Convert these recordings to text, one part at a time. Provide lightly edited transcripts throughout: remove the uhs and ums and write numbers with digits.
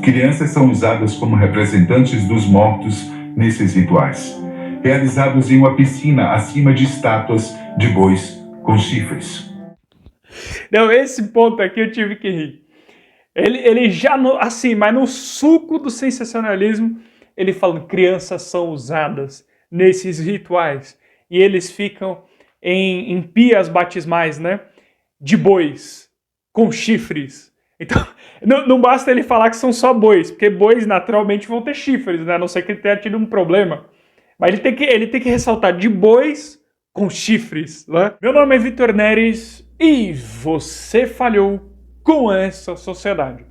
Crianças são usadas como representantes dos mortos nesses rituais, realizados em uma piscina acima de estátuas de bois com chifres. Não, esse ponto aqui eu tive que rir. Ele já, mas no suco do sensacionalismo, ele fala que crianças são usadas nesses rituais e eles ficam em pias batismais, né? De bois, com chifres. Então, não basta ele falar que são só bois, porque bois naturalmente vão ter chifres, né? A não ser que ele tenha tido um problema. Mas ele tem que ressaltar de bois com chifres, né? Meu nome é Vitor Neres e você falhou com essa sociedade.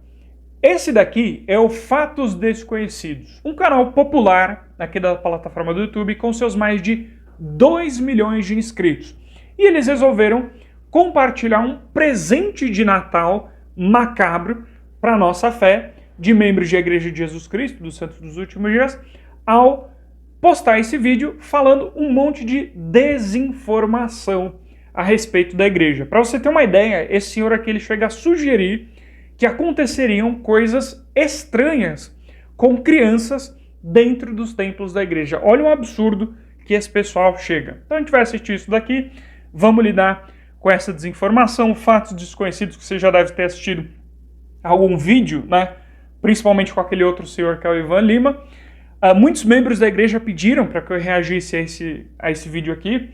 Esse daqui é o Fatos Desconhecidos, um canal popular aqui da plataforma do YouTube com seus mais de 2 milhões de inscritos. E eles resolveram compartilhar um presente de Natal macabro para a nossa fé de membros da Igreja de Jesus Cristo, dos Santos dos Últimos Dias, ao postar esse vídeo falando um monte de desinformação a respeito da igreja. Para você ter uma ideia, esse senhor aqui ele chega a sugerir que aconteceriam coisas estranhas com crianças dentro dos templos da igreja. Olha o absurdo que esse pessoal chega. Então a gente vai assistir isso daqui, vamos lidar com essa desinformação, fatos desconhecidos que você já deve ter assistido algum vídeo, né? Principalmente com aquele outro senhor que é o Ivan Lima. Muitos membros da igreja pediram para que eu reagisse a esse vídeo aqui.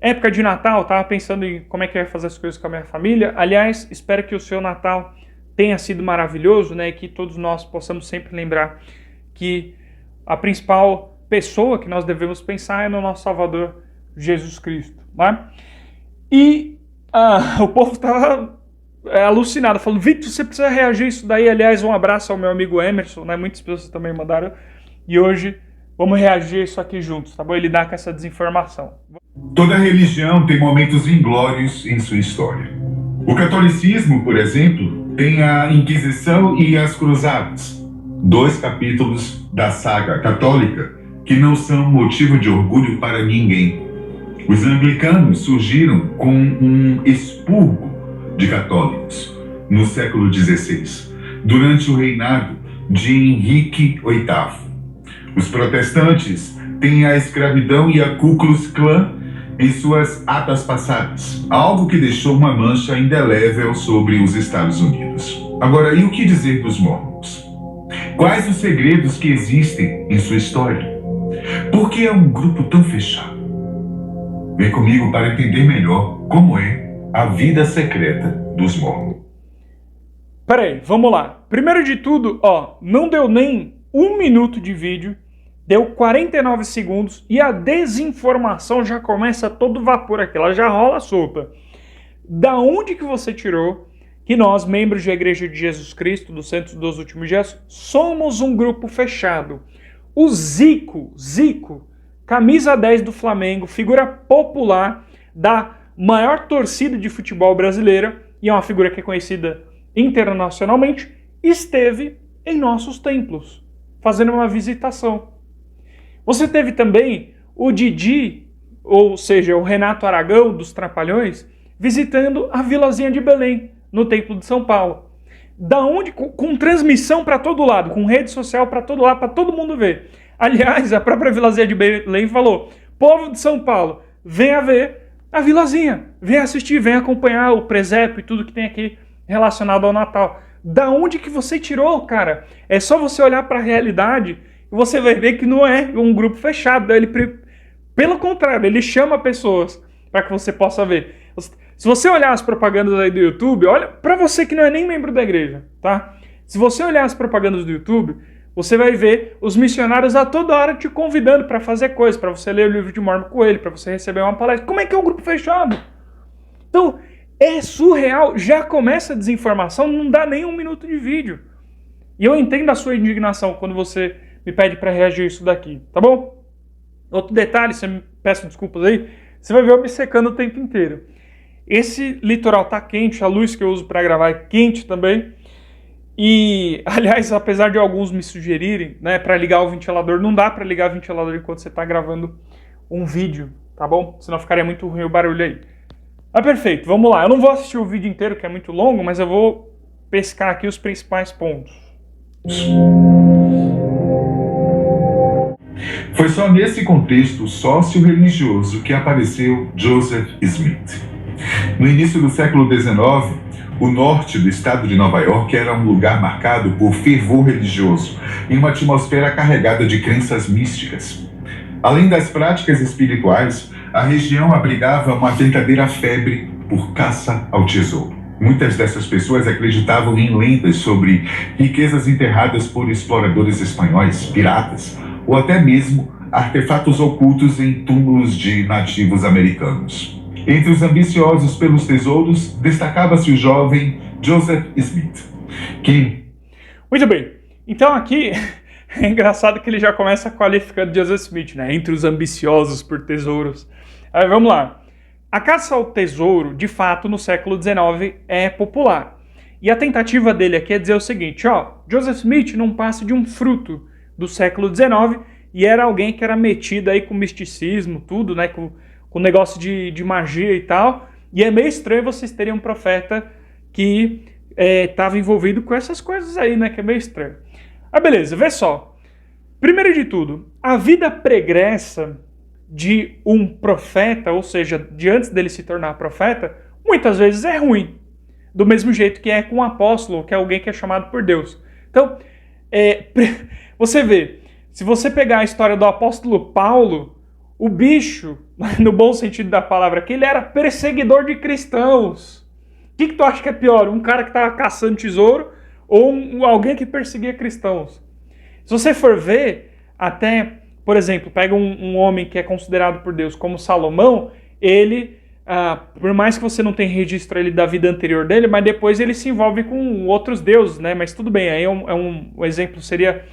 Época de Natal, estava pensando em como é que eu ia fazer as coisas com a minha família. Aliás, espero que o seu Natal tenha sido maravilhoso, né? E que todos nós possamos sempre lembrar que a principal pessoa que nós devemos pensar é no nosso Salvador Jesus Cristo, né? E o povo estava alucinado, falando, Victor, você precisa reagir a isso daí. Aliás, um abraço ao meu amigo Emerson, né? Muitas pessoas também mandaram. E hoje vamos reagir a isso aqui juntos, tá bom? E lidar com essa desinformação. Toda religião tem momentos inglórios em sua história. O catolicismo, por exemplo, tem a Inquisição e as Cruzadas, 2 capítulos da saga católica que não são motivo de orgulho para ninguém. Os anglicanos surgiram com um expurgo de católicos no século XVI, durante o reinado de Henrique VIII. Os protestantes têm a escravidão e a Ku Klux Klan em suas atas passadas, algo que deixou uma mancha indelével sobre os Estados Unidos. Agora, e o que dizer dos Mormons? Quais os segredos que existem em sua história? Por que é um grupo tão fechado? Vem comigo para entender melhor como é a vida secreta dos Mormons. Peraí, vamos lá. Primeiro de tudo, não deu nem 1 minuto de vídeo, deu 49 segundos e a desinformação já começa a todo vapor aqui, ela já rola solta. Da onde que você tirou que nós, membros da Igreja de Jesus Cristo, dos Santos dos Últimos Dias, somos um grupo fechado? O Zico, camisa 10 do Flamengo, figura popular da maior torcida de futebol brasileira, e é uma figura que é conhecida internacionalmente, esteve em nossos templos, fazendo uma visitação. Você teve também o Didi, ou seja, o Renato Aragão dos Trapalhões, visitando a Vilazinha de Belém, no Templo de São Paulo. Da onde, com transmissão para todo lado, com rede social para todo lado, para todo mundo ver. Aliás, a própria Vilazinha de Belém falou, povo de São Paulo, venha ver a Vilazinha, venha assistir, venha acompanhar o presépio e tudo que tem aqui relacionado ao Natal. Da onde que você tirou, cara? É só você olhar para a realidade e você vai ver que não é um grupo fechado. Ele, pelo contrário, ele chama pessoas para que você possa ver. Se você olhar as propagandas aí do YouTube, olha, para você que não é nem membro da igreja, tá? Se você olhar as propagandas do YouTube, você vai ver os missionários a toda hora te convidando para fazer coisas, para você ler o livro de Mormon com ele, para você receber uma palestra. Como é que é um grupo fechado? Então, é surreal. Já começa a desinformação, não dá nem 1 minuto de vídeo. E eu entendo a sua indignação quando você me pede para reagir a isso daqui, tá bom? Outro detalhe, você me peço desculpas aí, você vai ver eu me secando o tempo inteiro. Esse litoral tá quente, a luz que eu uso para gravar é quente também. E, aliás, apesar de alguns me sugerirem, né, para ligar o ventilador, não dá para ligar o ventilador enquanto você está gravando um vídeo, tá bom? Senão ficaria muito ruim o barulho aí. Mas perfeito, vamos lá. Eu não vou assistir o vídeo inteiro, que é muito longo, mas eu vou pescar aqui os principais pontos. Foi só nesse contexto sócio-religioso que apareceu Joseph Smith. No início do século XIX, o norte do estado de Nova York era um lugar marcado por fervor religioso, em uma atmosfera carregada de crenças místicas. Além das práticas espirituais, a região abrigava uma verdadeira febre por caça ao tesouro. Muitas dessas pessoas acreditavam em lendas sobre riquezas enterradas por exploradores espanhóis, piratas, ou até mesmo artefatos ocultos em túmulos de nativos americanos. Entre os ambiciosos pelos tesouros, destacava-se o jovem Joseph Smith, que... Muito bem. Então aqui é engraçado que ele já começa qualificando Joseph Smith, né? Entre os ambiciosos por tesouros. Aí vamos lá. A caça ao tesouro, de fato, no século XIX é popular. E a tentativa dele aqui é dizer o seguinte, ó, Joseph Smith não passa de um fruto do século XIX e era alguém que era metido aí com misticismo, tudo, né? Com negócio de magia e tal, e é meio estranho vocês terem um profeta que estava envolvido com essas coisas aí, né, que é meio estranho. Ah, beleza, vê só. Primeiro de tudo, a vida pregressa de um profeta, ou seja, de antes dele se tornar profeta, muitas vezes é ruim, do mesmo jeito que é com um apóstolo, que é alguém que é chamado por Deus. Então, você vê, se você pegar a história do apóstolo Paulo, o bicho, no bom sentido da palavra aqui, ele era perseguidor de cristãos. O que tu acha que é pior? Um cara que estava caçando tesouro ou alguém que perseguia cristãos? Se você for ver, até, por exemplo, pega um homem que é considerado por Deus como Salomão, ele, por mais que você não tenha registro da vida anterior dele, mas depois ele se envolve com outros deuses, né? Mas tudo bem, aí um exemplo seria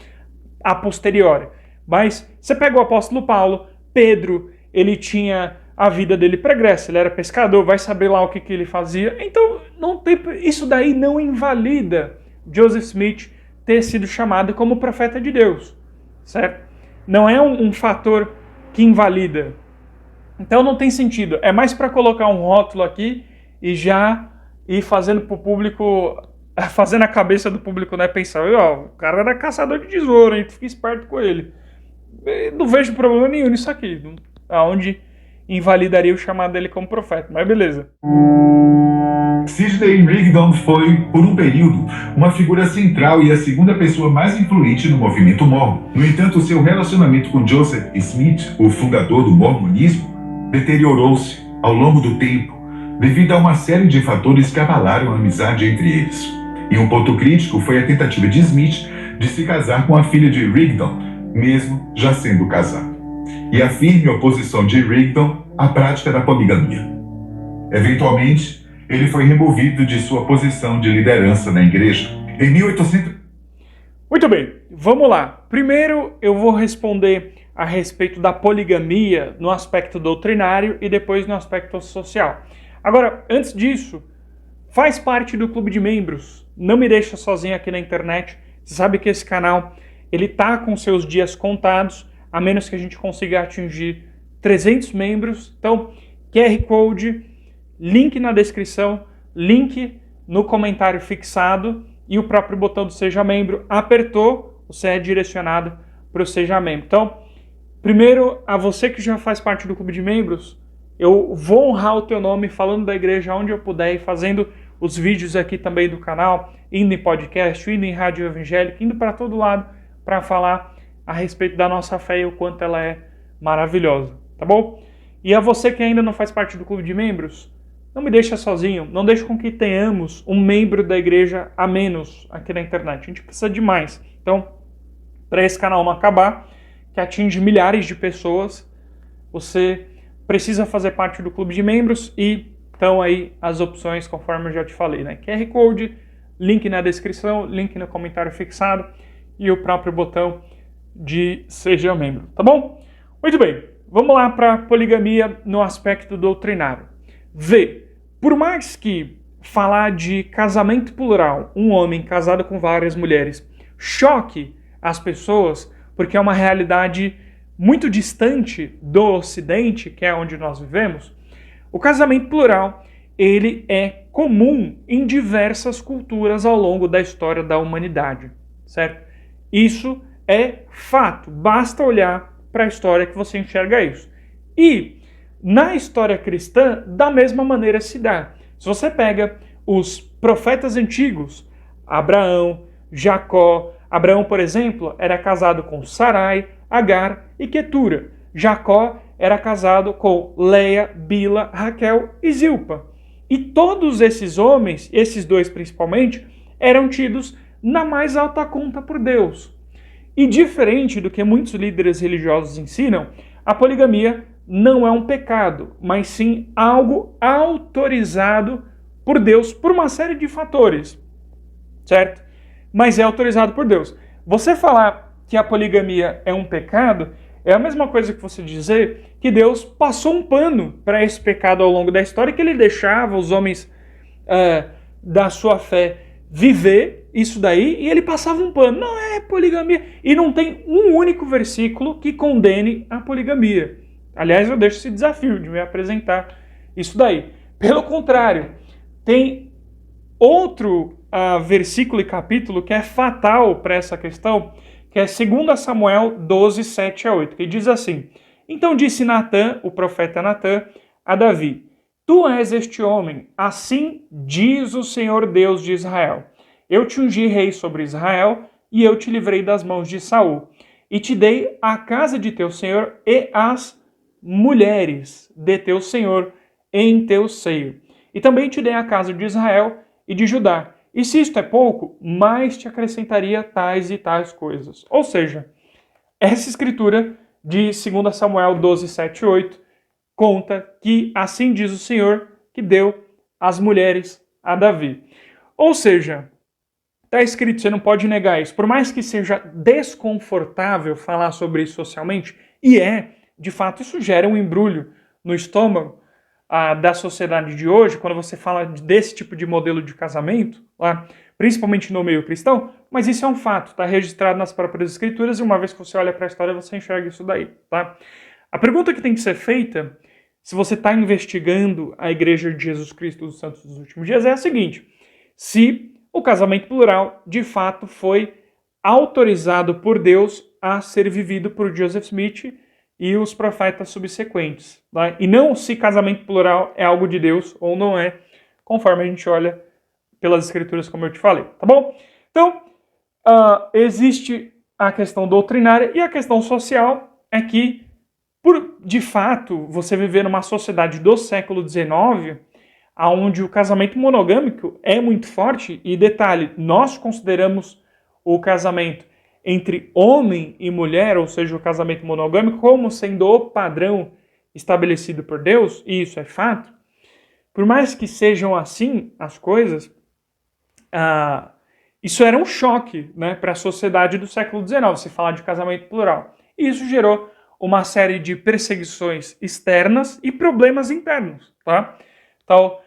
a posteriori. Mas você pega o apóstolo Paulo, Pedro, ele tinha a vida dele pregressa, ele era pescador, vai saber lá o que ele fazia. Então, isso daí não invalida Joseph Smith ter sido chamado como profeta de Deus, certo? Não é um fator que invalida. Então não tem sentido. É mais para colocar um rótulo aqui e já ir fazendo pro público, fazendo a cabeça do público, né, pensar, ó, o cara era caçador de tesouro, hein, fica esperto com ele. Não vejo problema nenhum nisso aqui, aonde invalidaria o chamado dele como profeta, mas beleza. Sidney Rigdon foi, por um período, uma figura central e a segunda pessoa mais influente no movimento mormon. No entanto, seu relacionamento com Joseph Smith, o fundador do mormonismo, deteriorou-se ao longo do tempo, devido a uma série de fatores que abalaram a amizade entre eles. E um ponto crítico foi a tentativa de Smith de se casar com a filha de Rigdon, mesmo já sendo casado, e a firme oposição de Rigdon à prática da poligamia. Eventualmente, ele foi removido de sua posição de liderança na igreja. Em 1800... Muito bem, vamos lá. Primeiro eu vou responder a respeito da poligamia no aspecto doutrinário e depois no aspecto social. Agora, antes disso, faz parte do clube de membros. Não me deixa sozinho aqui na internet. Você sabe que esse canal ele tá com seus dias contados, a menos que a gente consiga atingir 300 membros. Então, QR Code, link na descrição, link no comentário fixado e o próprio botão do Seja Membro. Apertou, você é direcionado para o Seja Membro. Então, primeiro, a você que já faz parte do clube de membros, eu vou honrar o teu nome falando da igreja onde eu puder e fazendo os vídeos aqui também do canal, indo em podcast, indo em rádio evangélica, indo para todo lado, para falar a respeito da nossa fé e o quanto ela é maravilhosa, tá bom? E a você que ainda não faz parte do clube de membros, não me deixa sozinho, não deixe com que tenhamos um membro da igreja a menos aqui na internet. A gente precisa de mais. Então, para esse canal não acabar, que atinge milhares de pessoas, você precisa fazer parte do clube de membros e estão aí as opções, conforme eu já te falei, né? QR Code, link na descrição, link no comentário fixado e o próprio botão de Seja Membro, tá bom? Muito bem, vamos lá para poligamia no aspecto doutrinário. Vê, por mais que falar de casamento plural, um homem casado com várias mulheres, choque as pessoas, porque é uma realidade muito distante do Ocidente, que é onde nós vivemos, o casamento plural, ele é comum em diversas culturas ao longo da história da humanidade, certo? Isso é fato. Basta olhar para a história que você enxerga isso. E na história cristã, da mesma maneira se dá. Se você pega os profetas antigos, Abraão, Jacó. Abraão, por exemplo, era casado com Sarai, Agar e Quetura. Jacó era casado com Leia, Bila, Raquel e Zilpa. E todos esses homens, esses dois principalmente, eram tidos na mais alta conta por Deus. E diferente do que muitos líderes religiosos ensinam, a poligamia não é um pecado, mas sim algo autorizado por Deus por uma série de fatores, certo? Mas é autorizado por Deus. Você falar que a poligamia é um pecado é a mesma coisa que você dizer que Deus passou um pano para esse pecado ao longo da história, que ele deixava os homens da sua fé viver isso daí, e ele passava um pano. Não é poligamia. E não tem um único versículo que condene a poligamia. Aliás, eu deixo esse desafio de me apresentar isso daí. Pelo contrário, tem outro versículo e capítulo que é fatal para essa questão, que é 2 Samuel 12, 7 a 8, que diz assim: Então disse Natã, o profeta Natã, a Davi: Tu és este homem, assim diz o Senhor Deus de Israel. Eu te ungi rei sobre Israel, e eu te livrei das mãos de Saul, e te dei a casa de teu senhor e as mulheres de teu senhor em teu seio. E também te dei a casa de Israel e de Judá. E se isto é pouco, mais te acrescentaria tais e tais coisas. Ou seja, essa escritura de 2 Samuel 12, 7 e 8 conta que assim diz o Senhor que deu as mulheres a Davi. Ou seja, está escrito, você não pode negar isso. Por mais que seja desconfortável falar sobre isso socialmente, e de fato, isso gera um embrulho no estômago da sociedade de hoje, quando você fala desse tipo de modelo de casamento, principalmente no meio cristão, mas isso é um fato, está registrado nas próprias escrituras, e uma vez que você olha para a história, você enxerga isso daí. Tá? A pergunta que tem que ser feita, se você está investigando a Igreja de Jesus Cristo dos Santos dos Últimos Dias, é a seguinte: se o casamento plural, de fato, foi autorizado por Deus a ser vivido por Joseph Smith e os profetas subsequentes. Tá? E não se casamento plural é algo de Deus ou não é, conforme a gente olha pelas escrituras, como eu te falei. Tá bom? Então, existe a questão doutrinária, e a questão social é que, de fato, você viver numa sociedade do século XIX, onde o casamento monogâmico é muito forte, e detalhe, nós consideramos o casamento entre homem e mulher, ou seja, o casamento monogâmico, como sendo o padrão estabelecido por Deus, e isso é fato. Por mais que sejam assim as coisas, isso era um choque, né, para a sociedade do século XIX, se falar de casamento plural. E isso gerou uma série de perseguições externas e problemas internos. Tá? Então,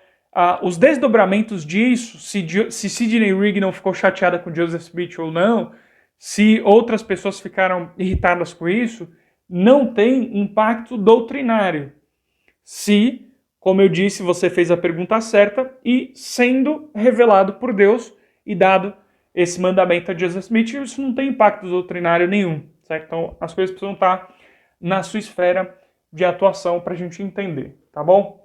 os desdobramentos disso, se Sidney Rigdon ficou chateada com Joseph Smith ou não, se outras pessoas ficaram irritadas com isso, não tem impacto doutrinário. Se, como eu disse, você fez a pergunta certa e sendo revelado por Deus e dado esse mandamento a Joseph Smith, isso não tem impacto doutrinário nenhum. Certo? Então, as coisas precisam estar na sua esfera de atuação para a gente entender, tá bom?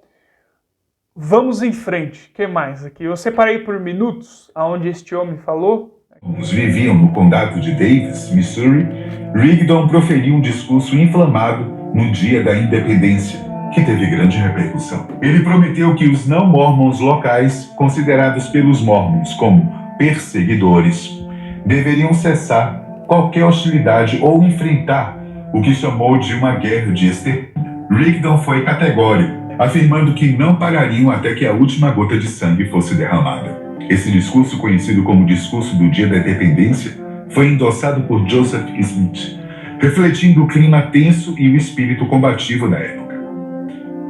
Vamos em frente. O que mais aqui? Eu separei por minutos aonde este homem falou. Viviam no condado de Davis, Missouri. Rigdon proferiu um discurso inflamado no dia da independência, que teve grande repercussão. Ele prometeu que os não-mormons locais, considerados pelos mormons como perseguidores, deveriam cessar qualquer hostilidade ou enfrentar o que chamou de uma guerra de extermínio. Rigdon foi categórico, afirmando que não parariam até que a última gota de sangue fosse derramada. Esse discurso, conhecido como Discurso do Dia da Independência, foi endossado por Joseph Smith, refletindo o clima tenso e o espírito combativo da época.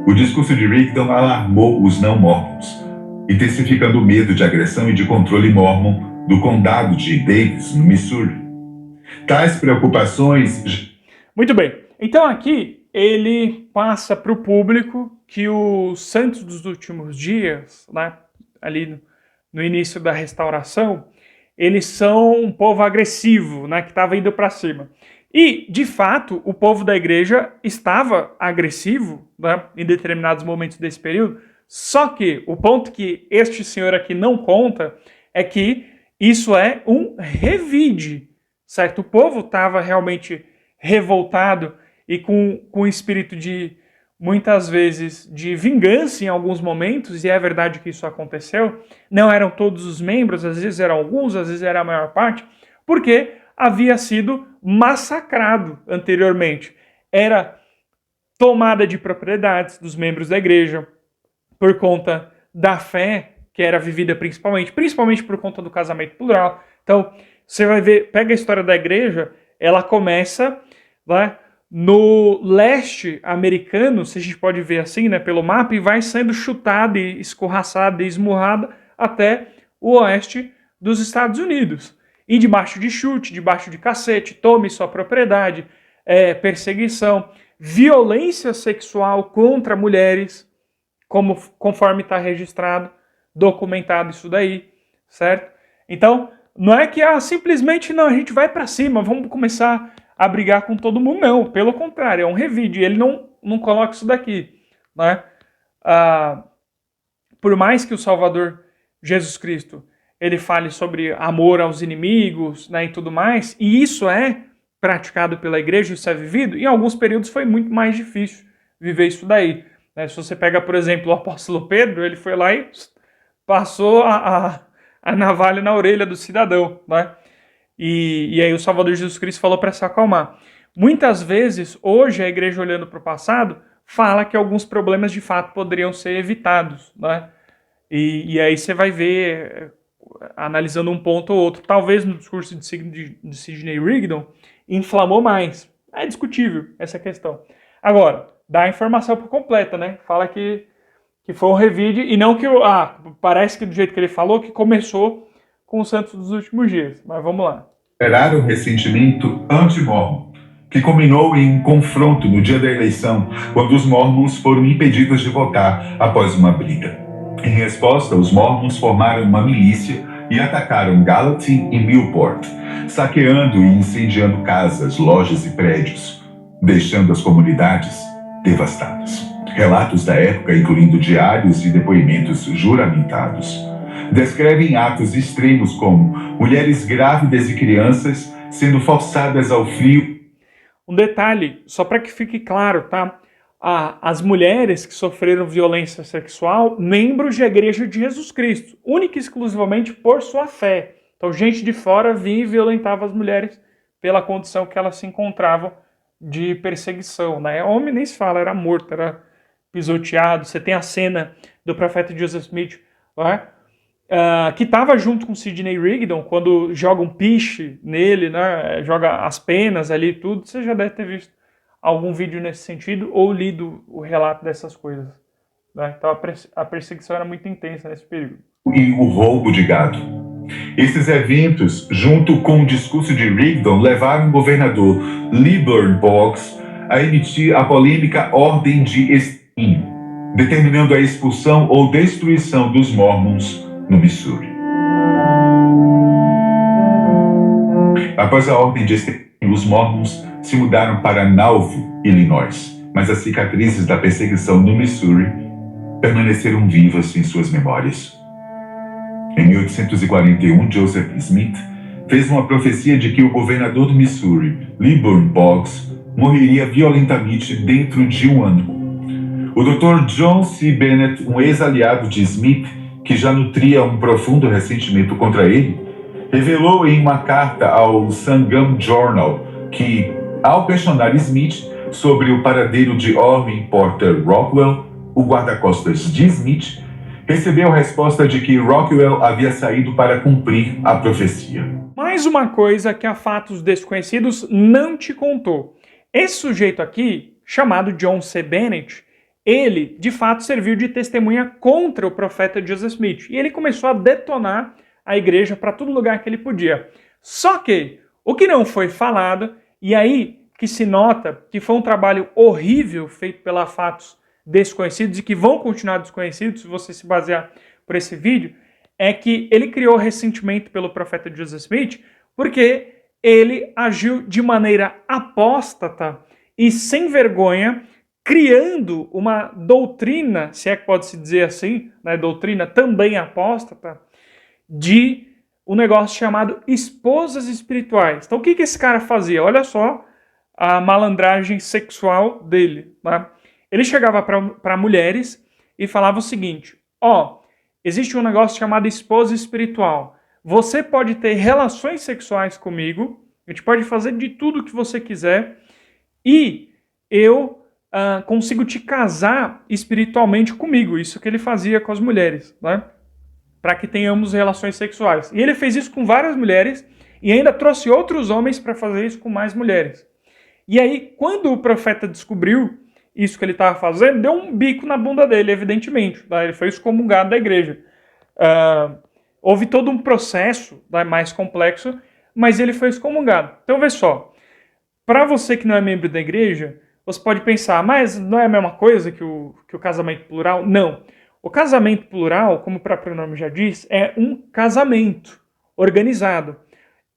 O discurso de Rigdon alarmou os não-mormons, intensificando o medo de agressão e de controle mormon do condado de Davis, no Missouri. Tais preocupações... Muito bem. Então aqui ele passa para o público que os santos dos últimos dias, né, ali no início da restauração, eles são um povo agressivo, né, que estava indo para cima. E, de fato, o povo da igreja estava agressivo, né, em determinados momentos desse período, só que o ponto que este senhor aqui não conta é que isso é um revide, certo? O povo estava realmente revoltado e com espírito de, muitas vezes, de vingança em alguns momentos, e é verdade que isso aconteceu. Não eram todos os membros, às vezes eram alguns, às vezes era a maior parte, porque havia sido massacrado anteriormente. Era tomada de propriedades dos membros da igreja por conta da fé que era vivida principalmente por conta do casamento plural. Então, você vai ver, pega a história da igreja, ela começa, né, no leste americano, se a gente pode ver assim, né, pelo mapa, e vai sendo chutada e escorraçada e esmurrada até o oeste dos Estados Unidos. E debaixo de chute, debaixo de cacete, tome sua propriedade, perseguição, violência sexual contra mulheres, conforme está registrado, documentado isso daí, certo? Então, não é que simplesmente não, a gente vai para cima, vamos começar a brigar com todo mundo, não. Pelo contrário, é um revide, ele não coloca isso daqui, né? Por mais que o Salvador Jesus Cristo ele fale sobre amor aos inimigos, né, e tudo mais, e isso é praticado pela igreja, isso é vivido, em alguns períodos foi muito mais difícil viver isso daí. Né? Se você pega, por exemplo, o apóstolo Pedro, ele foi lá e passou a navalha na orelha do cidadão, né? E aí o Salvador Jesus Cristo falou para se acalmar. Muitas vezes, hoje, a igreja olhando para o passado, fala que alguns problemas de fato poderiam ser evitados, né? E aí você vai ver, analisando um ponto ou outro, talvez no discurso de Sidney Rigdon, inflamou mais. É discutível essa questão. Agora, dá a informação por completa, né? Fala que foi um revide, e não que parece que do jeito que ele falou, que começou com os santos dos últimos dias. Mas vamos lá. Gerar o ressentimento anti-mormon, que culminou em um confronto no dia da eleição, quando os mormons foram impedidos de votar após uma briga. Em resposta, os mormons formaram uma milícia e atacaram Gallatin e Newport, saqueando e incendiando casas, lojas e prédios, deixando as comunidades devastadas. Relatos da época, incluindo diários e depoimentos juramentados, descrevem atos extremos como mulheres grávidas e crianças sendo forçadas ao frio. Um detalhe, só para que fique claro, tá? As mulheres que sofreram violência sexual, membros da Igreja de Jesus Cristo, única e exclusivamente por sua fé. Então, gente de fora vinha e violentava as mulheres pela condição que elas se encontravam de perseguição, né? Homem nem se fala, era morto, era pisoteado. Você tem a cena do profeta Joseph Smith, né? Que estava junto com Sidney Rigdon, quando joga um piche nele, né? Joga as penas ali e tudo. Você já deve ter visto algum vídeo nesse sentido ou lido o relato dessas coisas. Né? Então a perseguição era muito intensa nesse período. E o roubo de gado. Esses eventos, junto com o discurso de Rigdon, levaram o governador Lilburn Boggs a emitir a polêmica Ordem de Extermínio, determinando a expulsão ou destruição dos mormons no Missouri. Após a Ordem de Extermínio, os mormons se mudaram para Nauvoo, Illinois, mas as cicatrizes da perseguição no Missouri permaneceram vivas em suas memórias. Em 1841, Joseph Smith fez uma profecia de que o governador do Missouri, Lilburn Boggs, morreria violentamente dentro de um ano. O Dr. John C. Bennett, um ex-aliado de Smith, que já nutria um profundo ressentimento contra ele, revelou em uma carta ao Sangam Journal que, ao questionar Smith sobre o paradeiro de Ormin Porter Rockwell, o guarda-costas de Smith, recebeu a resposta de que Rockwell havia saído para cumprir a profecia. Mais uma coisa que a Fatos Desconhecidos não te contou. Esse sujeito aqui, chamado John C. Bennett, ele, de fato, serviu de testemunha contra o profeta Joseph Smith. E ele começou a detonar a igreja para todo lugar que ele podia. Só que o que não foi falado, e aí que se nota que foi um trabalho horrível feito pela Fatos Desconhecidos e que vão continuar desconhecidos se você se basear por esse vídeo, é que ele criou ressentimento pelo profeta Joseph Smith porque ele agiu de maneira apóstata e sem vergonha, criando uma doutrina, se é que pode se dizer assim, né, doutrina também apóstata, de um negócio chamado esposas espirituais. Então o que esse cara fazia? Olha só a malandragem sexual dele. Né? Ele chegava para mulheres e falava o seguinte, existe um negócio chamado esposa espiritual. Você pode ter relações sexuais comigo, a gente pode fazer de tudo que você quiser, e eu consigo te casar espiritualmente comigo. Isso que ele fazia com as mulheres, né? Para que tenhamos relações sexuais. E ele fez isso com várias mulheres e ainda trouxe outros homens para fazer isso com mais mulheres. E aí, quando o profeta descobriu isso que ele estava fazendo, deu um bico na bunda dele, evidentemente. Tá? Ele foi excomungado da igreja. Houve todo um processo mais complexo, mas ele foi excomungado. Então, vê só. Para você que não é membro da igreja, você pode pensar, mas não é a mesma coisa que o casamento plural? Não. O casamento plural, como o próprio nome já diz, é um casamento organizado.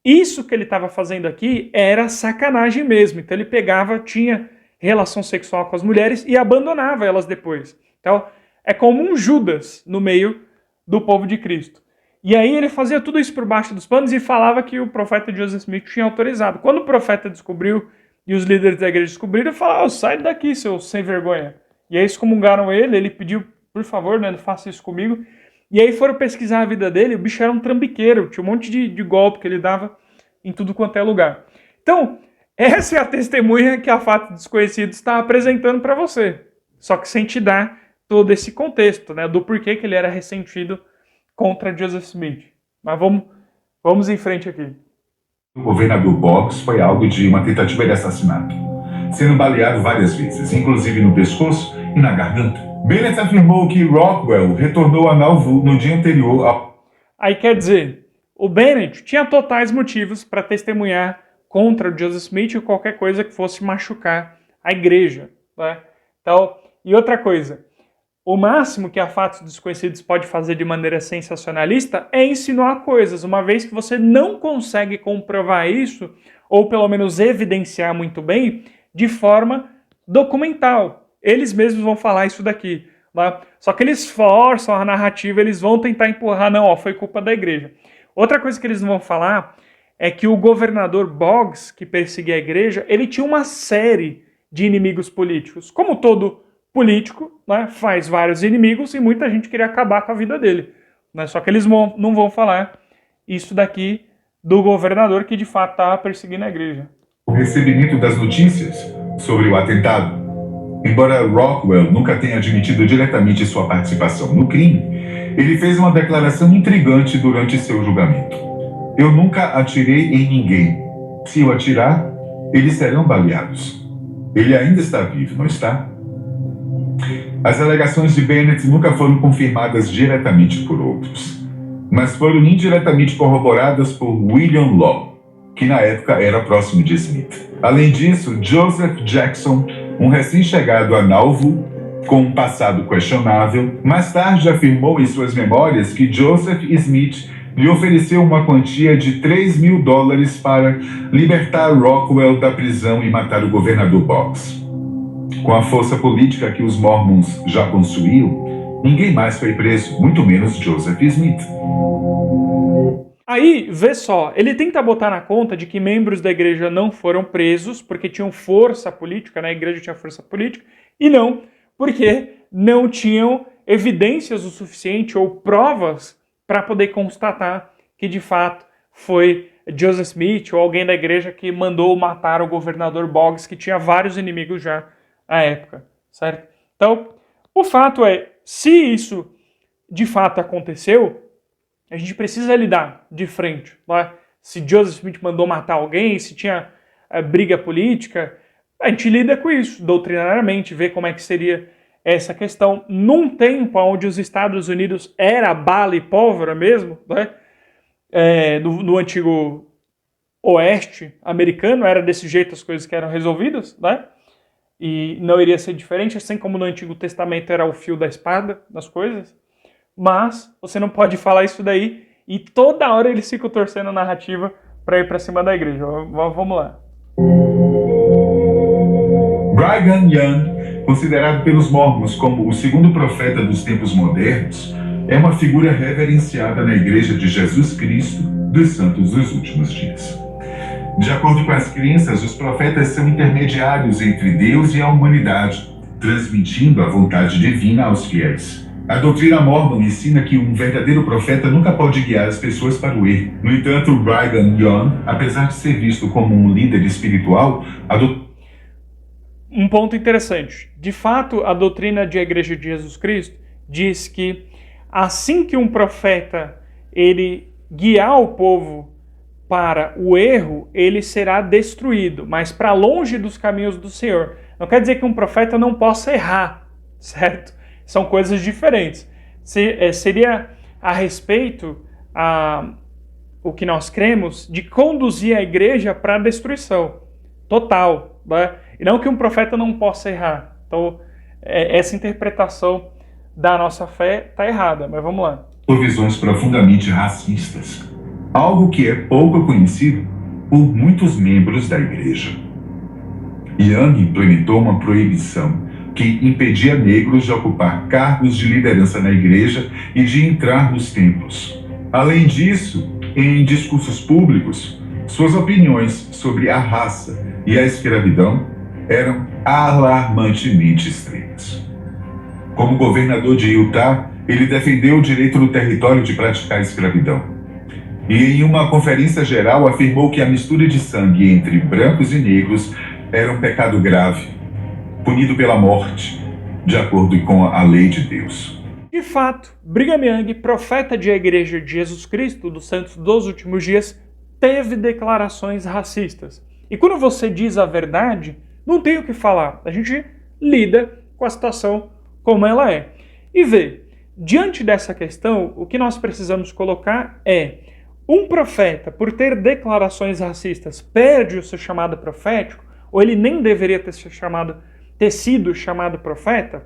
Isso que ele estava fazendo aqui era sacanagem mesmo. Então ele pegava, tinha relação sexual com as mulheres e abandonava elas depois. Então é como um Judas no meio do povo de Cristo. E aí ele fazia tudo isso por baixo dos panos e falava que o profeta Joseph Smith tinha autorizado. Quando o profeta descobriu e os líderes da igreja descobriram, ele falou, sai daqui, seu sem vergonha. E aí excomungaram ele, ele pediu, por favor, não faça isso comigo. E aí foram pesquisar a vida dele, o bicho era um trambiqueiro, tinha um monte de golpe que ele dava em tudo quanto é lugar. Então, essa é a testemunha que a Fatos Desconhecidos está apresentando para você. Só que sem te dar todo esse contexto, né, do porquê que ele era ressentido contra Joseph Smith. Mas vamos em frente aqui. O governador Boggs foi alvo de uma tentativa de assassinato, sendo baleado várias vezes, inclusive no pescoço e na garganta. Bennett afirmou que Rockwell retornou a Nauvoo no dia anterior ao... Aí quer dizer, o Bennett tinha totais motivos para testemunhar contra Joseph Smith ou qualquer coisa que fosse machucar a igreja. Né? Então, e outra coisa, o máximo que a Fatos Desconhecidos pode fazer de maneira sensacionalista é insinuar coisas, uma vez que você não consegue comprovar isso, ou pelo menos evidenciar muito bem, de forma documental. Eles mesmos vão falar isso daqui. Né? Só que eles forçam a narrativa, eles vão tentar empurrar, não, foi culpa da igreja. Outra coisa que eles não vão falar é que o governador Boggs, que perseguia a igreja, ele tinha uma série de inimigos políticos. Como todo político, né, faz vários inimigos e muita gente queria acabar com a vida dele. Né? Só que eles não vão falar isso daqui do governador que de fato estava perseguindo a igreja. O recebimento das notícias sobre o atentado, embora Rockwell nunca tenha admitido diretamente sua participação no crime, ele fez uma declaração intrigante durante seu julgamento. Eu nunca atirei em ninguém. Se eu atirar, eles serão baleados. Ele ainda está vivo, não está? As alegações de Bennett nunca foram confirmadas diretamente por outros, mas foram indiretamente corroboradas por William Law, que na época era próximo de Smith. Além disso, Joseph Jackson, um recém-chegado a Nauvoo, com um passado questionável, mais tarde afirmou em suas memórias que Joseph Smith lhe ofereceu uma quantia de $3.000 para libertar Rockwell da prisão e matar o governador Boggs. Com a força política que os Mormons já possuíam, ninguém mais foi preso, muito menos Joseph Smith. Aí, vê só, ele tenta botar na conta de que membros da igreja não foram presos porque tinham força política, né? A igreja tinha força política, e não porque não tinham evidências o suficiente ou provas para poder constatar que de fato foi Joseph Smith ou alguém da igreja que mandou matar o governador Boggs, que tinha vários inimigos já à época, certo? Então, o fato é, se isso de fato aconteceu, a gente precisa lidar de frente. Né? Se Joseph Smith mandou matar alguém, se tinha briga política, a gente lida com isso doutrinariamente, vê como é que seria essa questão. Num tempo onde os Estados Unidos era bala e pólvora mesmo, né? No antigo oeste americano, era desse jeito as coisas que eram resolvidas, né? E não iria ser diferente, assim como no Antigo Testamento era o fio da espada das coisas. mas você não pode falar isso daí e toda hora eles ficam torcendo a narrativa para ir para cima da igreja. Vamos lá. Brigham Young, considerado pelos mormons como o segundo profeta dos tempos modernos, é uma figura reverenciada na Igreja de Jesus Cristo dos Santos dos Últimos Dias. De acordo com as crenças, os profetas são intermediários entre Deus e a humanidade, transmitindo a vontade divina aos fiéis. A doutrina mormon ensina que um verdadeiro profeta nunca pode guiar as pessoas para o erro. No entanto, Brigham Young, apesar de ser visto como um líder espiritual, um ponto interessante. De fato, a doutrina de Igreja de Jesus Cristo diz que assim que um profeta ele guiar o povo para o erro, ele será destruído, mas para longe dos caminhos do Senhor. Não quer dizer que um profeta não possa errar, certo? São coisas diferentes. Seria a respeito o que nós cremos de conduzir a igreja para a destruição total, né? E não que um profeta não possa errar. Então, essa interpretação da nossa fé está errada, mas vamos lá. Por visões profundamente racistas, algo que é pouco conhecido por muitos membros da igreja. Young implementou uma proibição que impedia negros de ocupar cargos de liderança na igreja e de entrar nos templos. Além disso, em discursos públicos, suas opiniões sobre a raça e a escravidão eram alarmantemente extremas. Como governador de Utah, ele defendeu o direito do território de praticar a escravidão. E em uma conferência geral afirmou que a mistura de sangue entre brancos e negros era um pecado grave, punido pela morte, de acordo com a lei de Deus. De fato, Brigham Young, profeta de Igreja de Jesus Cristo dos Santos dos Últimos Dias, teve declarações racistas. E quando você diz a verdade, não tem o que falar. A gente lida com a situação como ela é. E vê, diante dessa questão, o que nós precisamos colocar é: um profeta, por ter declarações racistas, perde o seu chamado profético, ou ele nem deveria ter sido chamado profeta?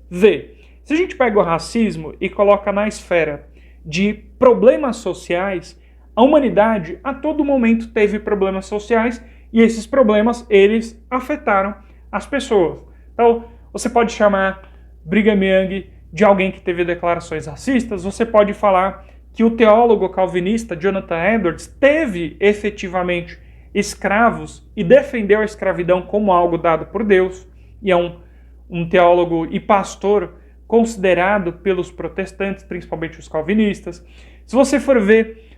Vê, se a gente pega o racismo e coloca na esfera de problemas sociais, a humanidade a todo momento teve problemas sociais e esses problemas, eles afetaram as pessoas. Então, você pode chamar Brigham Young de alguém que teve declarações racistas, você pode falar que o teólogo calvinista Jonathan Edwards teve efetivamente escravos e defendeu a escravidão como algo dado por Deus, e é um teólogo e pastor considerado pelos protestantes, principalmente os calvinistas. Se você for ver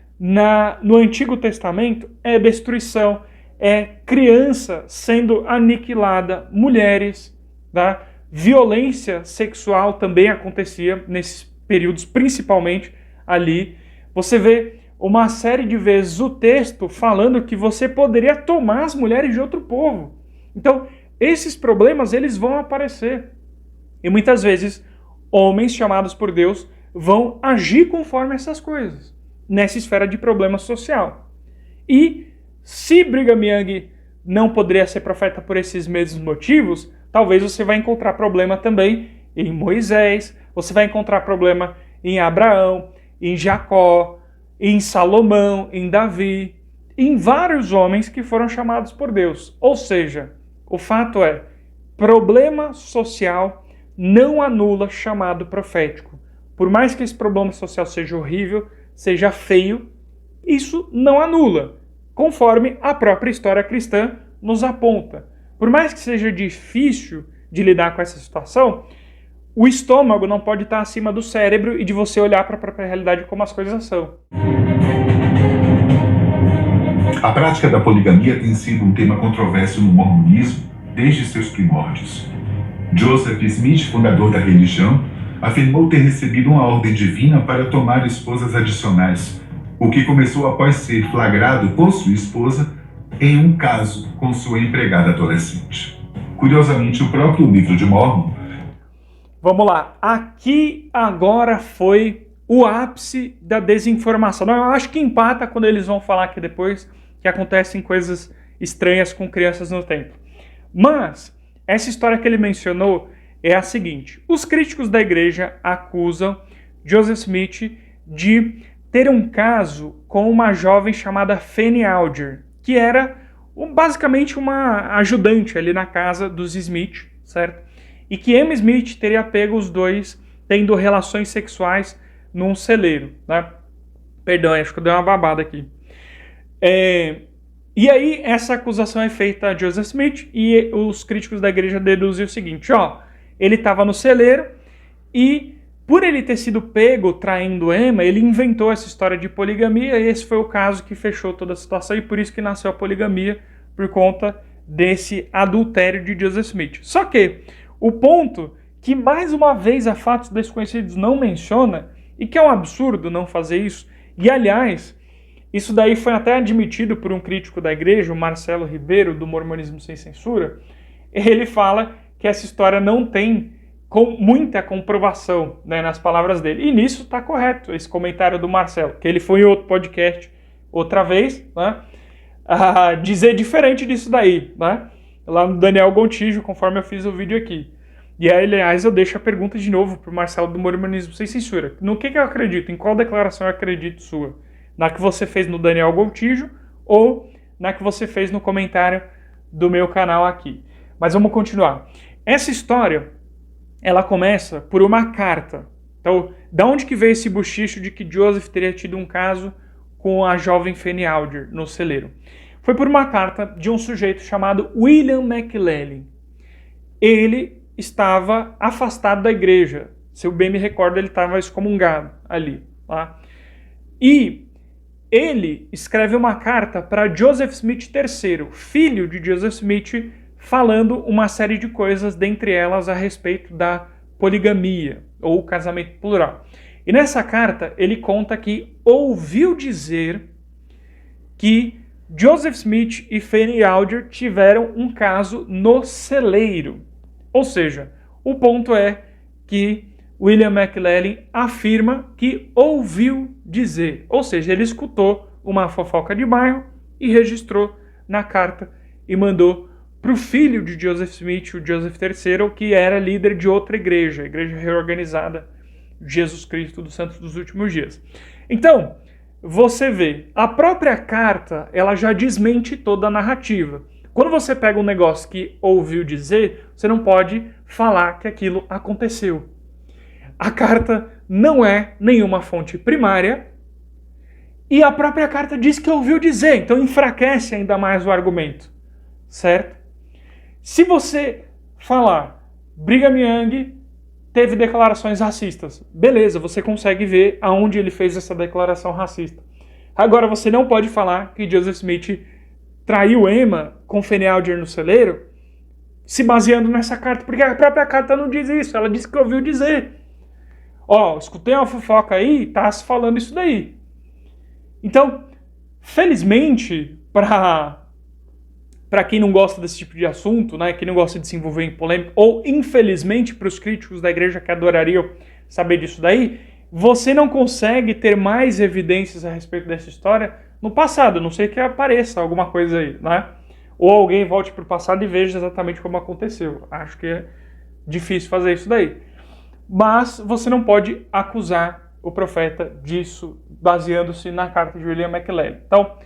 no Antigo Testamento, é destruição, é criança sendo aniquilada, mulheres, tá? Violência sexual também acontecia nesses períodos, principalmente ali. Você vê uma série de vezes o texto falando que você poderia tomar as mulheres de outro povo. Então, esses problemas, eles vão aparecer. E muitas vezes, homens chamados por Deus vão agir conforme essas coisas, nessa esfera de problema social. E se Brigham Young não poderia ser profeta por esses mesmos motivos, talvez você vai encontrar problema também em Moisés, você vai encontrar problema em Abraão, em Jacó, em Salomão, em Davi, em vários homens que foram chamados por Deus. Ou seja, o fato é, problema social não anula chamado profético. Por mais que esse problema social seja horrível, seja feio, isso não anula, conforme a própria história cristã nos aponta. Por mais que seja difícil de lidar com essa situação, o estômago não pode estar acima do cérebro e de você olhar para a própria realidade como as coisas são. A prática da poligamia tem sido um tema controverso no mormonismo desde seus primórdios. Joseph Smith, fundador da religião, afirmou ter recebido uma ordem divina para tomar esposas adicionais, o que começou após ser flagrado por sua esposa em um caso com sua empregada adolescente. Curiosamente, o próprio livro de Mormon... Vamos lá, aqui agora foi o ápice da desinformação. Não, eu acho que empata quando eles vão falar aqui depois que acontecem coisas estranhas com crianças no templo. Mas essa história que ele mencionou é a seguinte: os críticos da igreja acusam Joseph Smith de ter um caso com uma jovem chamada Fanny Alger, que era basicamente uma ajudante ali na casa dos Smith, certo? E que Emma Smith teria pego os dois tendo relações sexuais num celeiro, né? Perdão, acho que eu dei uma babada aqui. E aí essa acusação é feita a Joseph Smith e os críticos da igreja deduzem o seguinte, ele estava no celeiro e por ele ter sido pego traindo Emma, ele inventou essa história de poligamia e esse foi o caso que fechou toda a situação e por isso que nasceu a poligamia, por conta desse adultério de Joseph Smith. Só que o ponto que mais uma vez a Fatos Desconhecidos não menciona, e que é um absurdo não fazer isso, e aliás, isso daí foi até admitido por um crítico da igreja, o Marcelo Ribeiro, do Mormonismo Sem Censura, ele fala que essa história não tem muita comprovação, né, nas palavras dele. E nisso está correto esse comentário do Marcelo, que ele foi em outro podcast outra vez, né, a dizer diferente disso daí, né, lá no Daniel Gontijo, conforme eu fiz o vídeo aqui. E aí, aliás, eu deixo a pergunta de novo para o Marcelo do Mormonismo Sem Censura. No que eu acredito? Em qual declaração eu acredito sua? Na que você fez no Daniel Gontijo ou na que você fez no comentário do meu canal aqui? Mas vamos continuar. Essa história, ela começa por uma carta. Então, da onde que veio esse bochicho de que Joseph teria tido um caso com a jovem Fanny Alger no celeiro? Foi por uma carta de um sujeito chamado William McLellin. Ele estava afastado da igreja. Se eu bem me recordo, ele estava excomungado ali. Tá? E ele escreve uma carta para Joseph Smith III, filho de Joseph Smith, falando uma série de coisas, dentre elas a respeito da poligamia, ou casamento plural. E nessa carta ele conta que ouviu dizer que Joseph Smith e Fanny Alger tiveram um caso no celeiro. Ou seja, o ponto é que William McLellin afirma que ouviu dizer, ou seja, ele escutou uma fofoca de bairro e registrou na carta e mandou para o filho de Joseph Smith, o Joseph III, que era líder de outra igreja, a Igreja Reorganizada Jesus Cristo dos Santos dos Últimos Dias. Então, você vê, a própria carta, ela já desmente toda a narrativa. Quando você pega um negócio que ouviu dizer, você não pode falar que aquilo aconteceu. A carta não é nenhuma fonte primária e a própria carta diz que ouviu dizer, então enfraquece ainda mais o argumento, certo? Se você falar, Brigham Young teve declarações racistas, beleza, você consegue ver aonde ele fez essa declaração racista. Agora você não pode falar que Joseph Smith traiu Emma com Fanny Alger no celeiro, se baseando nessa carta, porque a própria carta não diz isso, ela diz que ouviu dizer. Escutei uma fofoca aí, tá se falando isso daí. Então, felizmente, para quem não gosta desse tipo de assunto, né, quem não gosta de se envolver em polêmica, ou infelizmente para os críticos da igreja que adorariam saber disso daí, você não consegue ter mais evidências a respeito dessa história no passado, a não sei que apareça alguma coisa aí, né? Ou alguém volte para o passado e veja exatamente como aconteceu. Acho que é difícil fazer isso daí. Mas você não pode acusar o profeta disso baseando-se na carta de William McLellin. Então,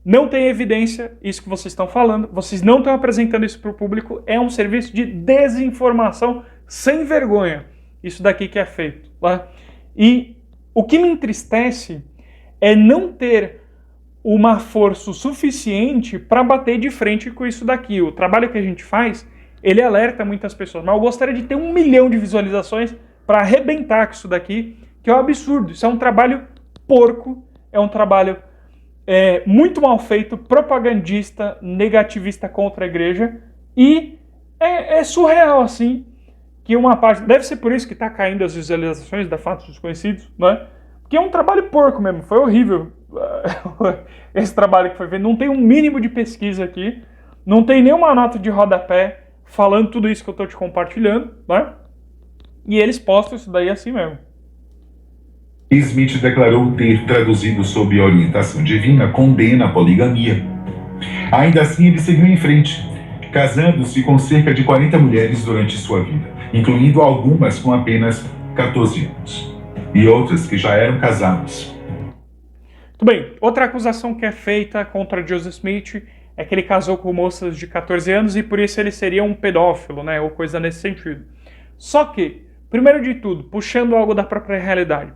não tem evidência isso que vocês estão falando, vocês não estão apresentando isso para o público, é um serviço de desinformação sem vergonha. Isso daqui que é feito. Tá? E o que me entristece é não ter uma força suficiente para bater de frente com isso daqui. O trabalho que a gente faz, ele alerta muitas pessoas, mas eu gostaria de ter 1 milhão de visualizações para arrebentar com isso daqui, que é um absurdo. Isso é um trabalho porco, é um trabalho muito mal feito, propagandista, negativista contra a igreja, e é surreal, assim, que uma parte... Deve ser por isso que está caindo as visualizações da Fatos Desconhecidos, né? Porque é um trabalho porco mesmo, foi horrível esse trabalho que foi feito. Não tem um mínimo de pesquisa aqui, não tem nenhuma nota de rodapé falando tudo isso que eu estou te compartilhando, né? E eles postam isso daí assim mesmo. Smith declarou ter traduzido sob orientação divina condena a poligamia. Ainda assim, ele seguiu em frente, casando-se com cerca de 40 mulheres durante sua vida, incluindo algumas com apenas 14 anos. e outras que já eram casados. Muito bem, outra acusação que é feita contra Joseph Smith é que ele casou com moças de 14 anos e por isso ele seria um pedófilo, né, ou coisa nesse sentido. Só que, primeiro de tudo, puxando algo da própria realidade,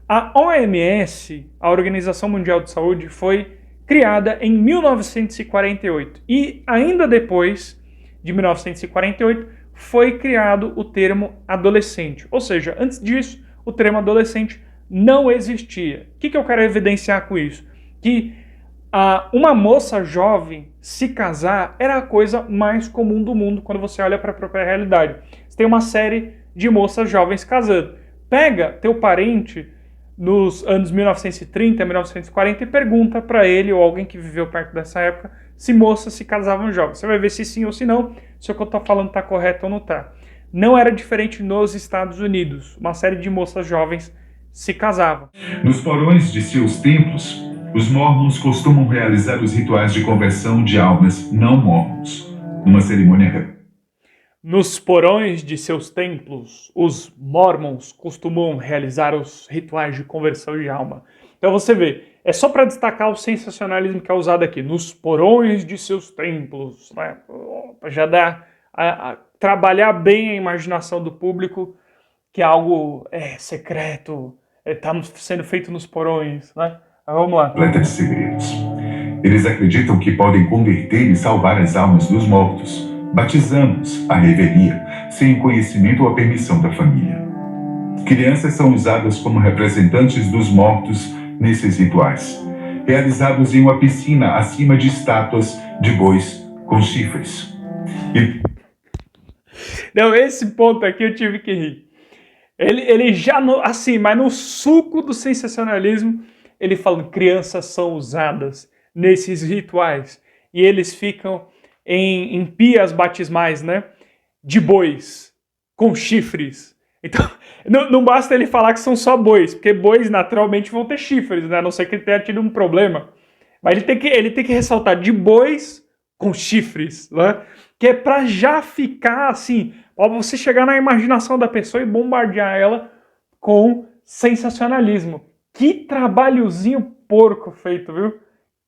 a OMS, a Organização Mundial de Saúde, foi criada em 1948 e ainda depois de 1948 foi criado o termo adolescente, ou seja, antes disso o termo adolescente não existia. O que eu quero evidenciar com isso? Que uma moça jovem se casar era a coisa mais comum do mundo quando você olha para a própria realidade. Você tem uma série de moças jovens casando. Pega teu parente nos anos 1930, 1940 e pergunta para ele ou alguém que viveu perto dessa época se moças se casavam jovens. Você vai ver se sim ou se não, se o que eu estou falando está correto ou não está. Não era diferente nos Estados Unidos. Uma série de moças jovens se casavam. Nos porões de seus templos, os mormons costumam realizar os rituais de conversão de almas não mormons, numa cerimônia. Nos porões de seus templos, os mormons costumam realizar os rituais de conversão de alma. Então você vê, é só para destacar o sensacionalismo que é usado aqui. Nos porões de seus templos, né? Já dá a trabalhar bem a imaginação do público que algo secreto está sendo feito nos porões, né? Mas vamos lá. Planta de segredos. Eles acreditam que podem converter e salvar as almas dos mortos, batizando-os à revelia, sem o conhecimento ou a permissão da família. Crianças são usadas como representantes dos mortos nesses rituais, realizados em uma piscina acima de estátuas de bois com chifres. Não, esse ponto aqui eu tive que rir. Ele já, assim, mas no suco do sensacionalismo, ele fala que crianças são usadas nesses rituais e eles ficam em pias batismais, né? De bois, com chifres. Então, não basta ele falar que são só bois, porque bois naturalmente vão ter chifres, né? A não ser que ele tenha tido um problema. Mas ele tem que ressaltar de bois com chifres, né? Que é pra já ficar assim, ó, você chegar na imaginação da pessoa e bombardear ela com sensacionalismo. Que trabalhozinho porco feito, viu?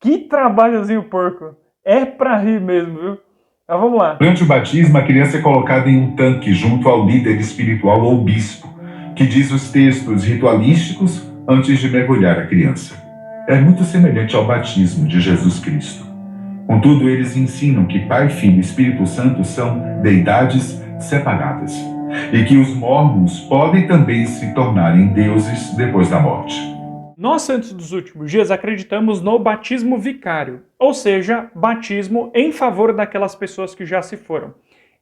Que trabalhozinho porco. É pra rir mesmo, viu? Então vamos lá. Durante o batismo, a criança é colocada em um tanque junto ao líder espiritual ou bispo, que diz os textos ritualísticos antes de mergulhar a criança. É muito semelhante ao batismo de Jesus Cristo. Contudo, eles ensinam que Pai, Filho e Espírito Santo são deidades separadas e que os mormons podem também se tornarem deuses depois da morte. Nós, Santos dos Últimos Dias, acreditamos no batismo vicário, ou seja, batismo em favor daquelas pessoas que já se foram.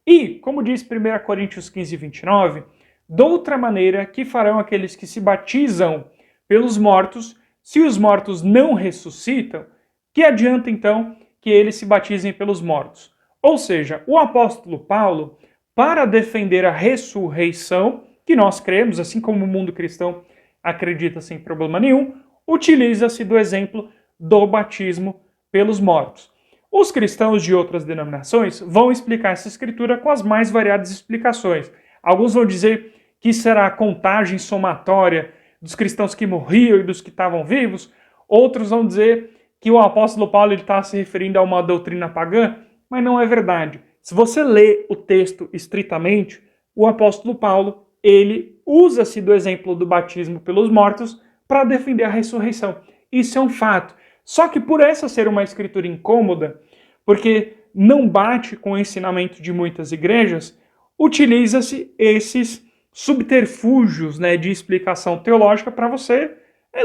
E, como diz 1 Coríntios 15, 29, de outra maneira que farão aqueles que se batizam pelos mortos, se os mortos não ressuscitam, que adianta então que eles se batizem pelos mortos? Ou seja, o apóstolo Paulo, para defender a ressurreição, que nós cremos, assim como o mundo cristão acredita sem problema nenhum, utiliza-se do exemplo do batismo pelos mortos. Os cristãos de outras denominações vão explicar essa escritura com as mais variadas explicações. Alguns vão dizer que será a contagem somatória dos cristãos que morriam e dos que estavam vivos. Outros vão dizer que o apóstolo Paulo está se referindo a uma doutrina pagã, mas não é verdade. Se você lê o texto estritamente, o apóstolo Paulo, ele usa-se do exemplo do batismo pelos mortos para defender a ressurreição. Isso é um fato. Só que por essa ser uma escritura incômoda, porque não bate com o ensinamento de muitas igrejas, utiliza-se esses subterfúgios, né, de explicação teológica para você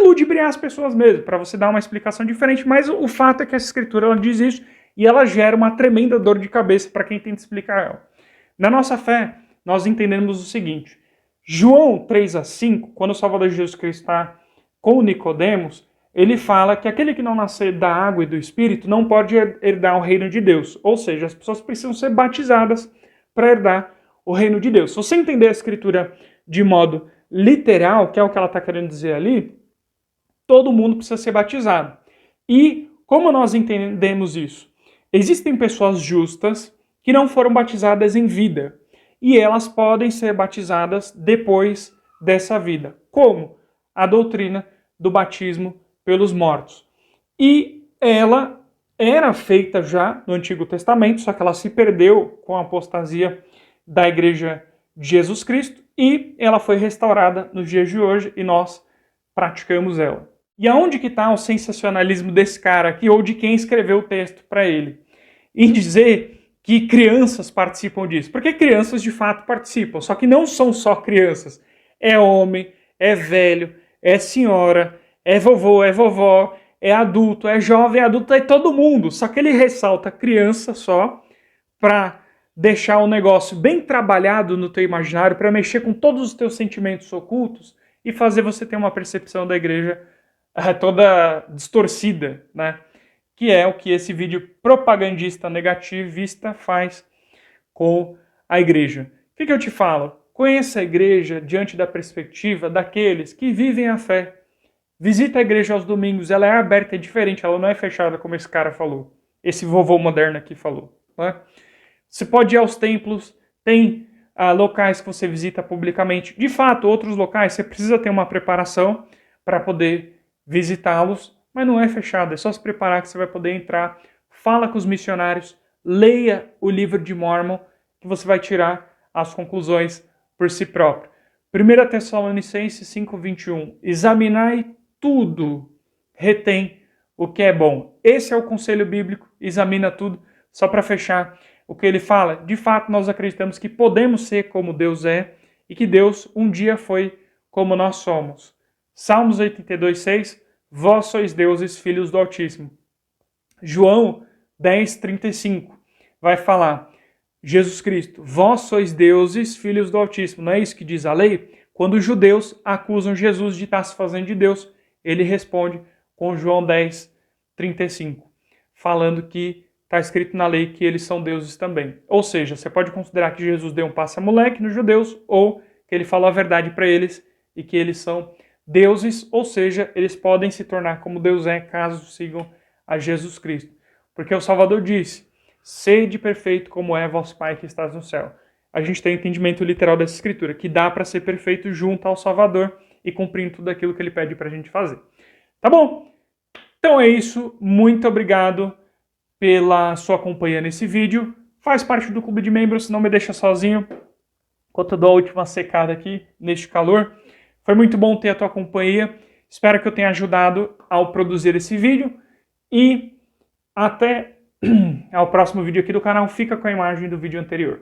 ludibriar as pessoas mesmo, para você dar uma explicação diferente, mas o fato é que essa escritura ela diz isso e ela gera uma tremenda dor de cabeça para quem tenta explicar ela. Na nossa fé, nós entendemos o seguinte: João 3:5, quando o Salvador Jesus Cristo está com Nicodemos, ele fala que aquele que não nascer da água e do Espírito não pode herdar o reino de Deus. Ou seja, as pessoas precisam ser batizadas para herdar o reino de Deus. Se você entender a escritura de modo literal, que é o que ela está querendo dizer ali, todo mundo precisa ser batizado. E como nós entendemos isso? Existem pessoas justas que não foram batizadas em vida. E elas podem ser batizadas depois dessa vida. Como? a doutrina do batismo pelos mortos. E ela era feita já no Antigo Testamento, só que ela se perdeu com a apostasia da Igreja de Jesus Cristo e ela foi restaurada nos dias de hoje e nós praticamos ela. E aonde que está o sensacionalismo desse cara aqui, ou de quem escreveu o texto para ele? Em dizer que crianças participam disso. Porque crianças de fato participam, só que não são só crianças. É homem, é velho, é senhora, é vovô, é vovó, é adulto, é jovem, é adulto, é todo mundo. Só que ele ressalta criança só para deixar o negócio bem trabalhado no teu imaginário, para mexer com todos os teus sentimentos ocultos e fazer você ter uma percepção da igreja toda distorcida, né? Que é o que esse vídeo propagandista negativista faz com a igreja. O que eu te falo? Conheça a igreja diante da perspectiva daqueles que vivem a fé. Visita a igreja aos domingos, ela é aberta, é diferente, ela não é fechada como esse cara falou. Esse vovô moderno aqui falou. Né? Você pode ir aos templos, tem locais que você visita publicamente. De fato, outros locais você precisa ter uma preparação para poder visitá-los, mas não é fechado, é só se preparar que você vai poder entrar. Fala com os missionários, leia o livro de Mórmon, que você vai tirar as conclusões por si próprio. 1 Tessalonicenses 5:21, examinai tudo, retém o que é bom. Esse é o conselho bíblico, examina tudo. Só para fechar o que ele fala, de fato nós acreditamos que podemos ser como Deus é e que Deus um dia foi como nós somos. Salmos 82:6, vós sois deuses, filhos do Altíssimo. João 10:35 vai falar, Jesus Cristo, vós sois deuses, filhos do Altíssimo. Não é isso que diz a lei? Quando os judeus acusam Jesus de estar se fazendo de Deus, ele responde com João 10:35, falando que está escrito na lei que eles são deuses também. Ou seja, você pode considerar que Jesus deu um passa-moleque nos judeus, ou que ele falou a verdade para eles e que eles são deuses, ou seja, eles podem se tornar como Deus é caso sigam a Jesus Cristo. Porque o Salvador disse, sede perfeito como é vosso Pai que estás no céu. A gente tem o entendimento literal dessa escritura, que dá para ser perfeito junto ao Salvador e cumprindo tudo aquilo que ele pede para a gente fazer. Tá bom? Então é isso. Muito obrigado pela sua companhia nesse vídeo. Faz parte do clube de membros, não me deixa sozinho enquanto eu dou a última secada aqui neste calor. Foi muito bom ter a tua companhia. Espero que eu tenha ajudado ao produzir esse vídeo. E até ao próximo vídeo aqui do canal. Fica com a imagem do vídeo anterior.